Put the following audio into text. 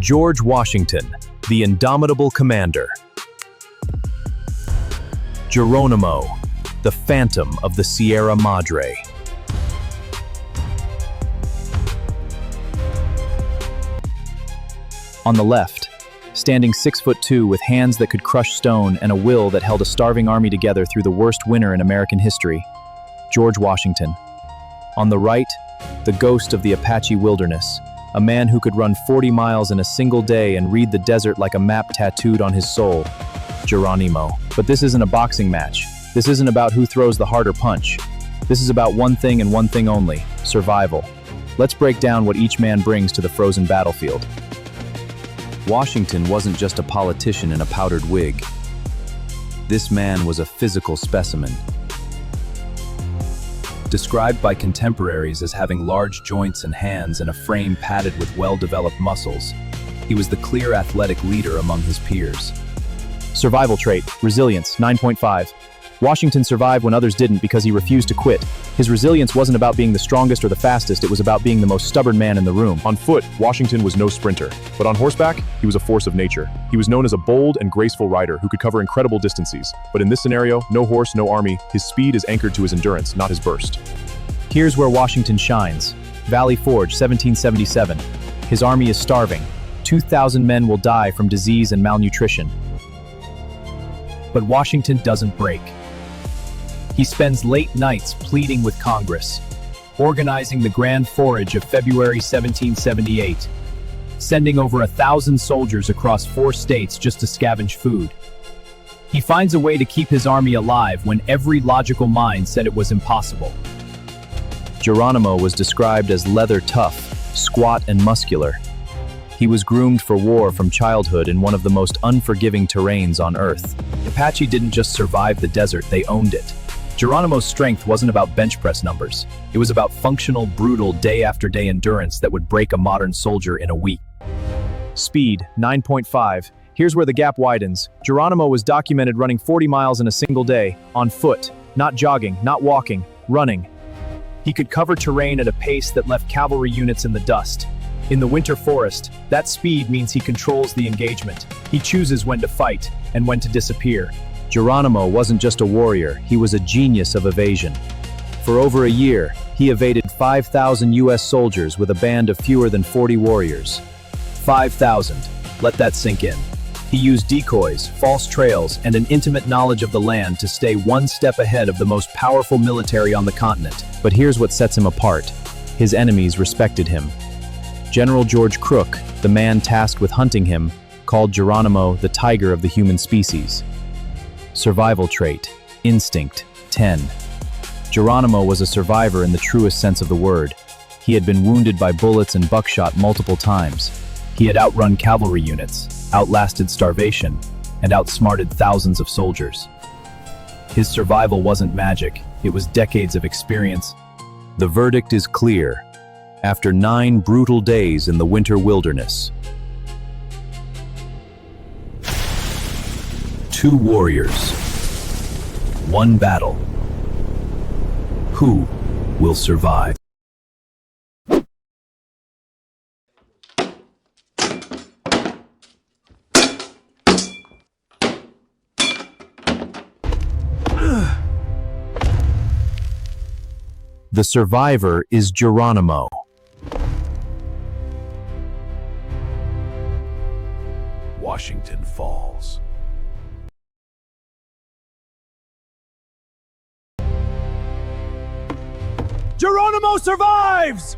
George Washington, the indomitable commander. Geronimo, the Phantom of the Sierra Madre. On the left, standing 6'2" with hands that could crush stone and a will that held a starving army together through the worst winter in American history, George Washington. On the right, the ghost of the Apache wilderness, a man who could run 40 miles in a single day and read the desert like a map tattooed on his soul, Geronimo. But this isn't a boxing match. This isn't about who throws the harder punch. This is about one thing and one thing only: survival. Let's break down what each man brings to the frozen battlefield. Washington wasn't just a politician in a powdered wig. This man was a physical specimen. Described by contemporaries as having large joints and hands and a frame padded with well-developed muscles, he was the clear athletic leader among his peers. Survival trait, resilience, 9.5. Washington survived when others didn't because he refused to quit. His resilience wasn't about being the strongest or the fastest, it was about being the most stubborn man in the room. On foot, Washington was no sprinter, but on horseback, he was a force of nature. He was known as a bold and graceful rider who could cover incredible distances. But in this scenario, no horse, no army, his speed is anchored to his endurance, not his burst. Here's where Washington shines. Valley Forge, 1777. His army is starving. 2,000 men will die from disease and malnutrition. But Washington doesn't break. He spends late nights pleading with Congress, organizing the Grand Forage of February 1778, sending over 1,000 soldiers across 4 states just to scavenge food. He finds a way to keep his army alive when every logical mind said it was impossible. Geronimo was described as leather tough, squat and muscular. He was groomed for war from childhood in one of the most unforgiving terrains on Earth. Apache didn't just survive the desert, they owned it. Geronimo's strength wasn't about bench press numbers. It was about functional, brutal, day-after-day endurance that would break a modern soldier in a week. Speed, 9.5. Here's where the gap widens. Geronimo was documented running 40 miles in a single day, on foot, not jogging, not walking, running. He could cover terrain at a pace that left cavalry units in the dust. In the winter forest, that speed means he controls the engagement. He chooses when to fight and when to disappear. Geronimo wasn't just a warrior, he was a genius of evasion. For over a year, he evaded 5,000 US soldiers with a band of fewer than 40 warriors. 5,000. Let that sink in. He used decoys, false trails, and an intimate knowledge of the land to stay one step ahead of the most powerful military on the continent. But here's what sets him apart. His enemies respected him. General George Crook, the man tasked with hunting him, called Geronimo the tiger of the human species. Survival trait, instinct, 10. Geronimo was a survivor in the truest sense of the word. He had been wounded by bullets and buckshot multiple times. He had outrun cavalry units, outlasted starvation, and outsmarted thousands of soldiers. His survival wasn't magic, it was decades of experience. The verdict is clear. After 9 brutal days in the winter wilderness, 2 warriors, 1 battle. Who will survive? The survivor is Geronimo. Washington falls. Geronimo survives!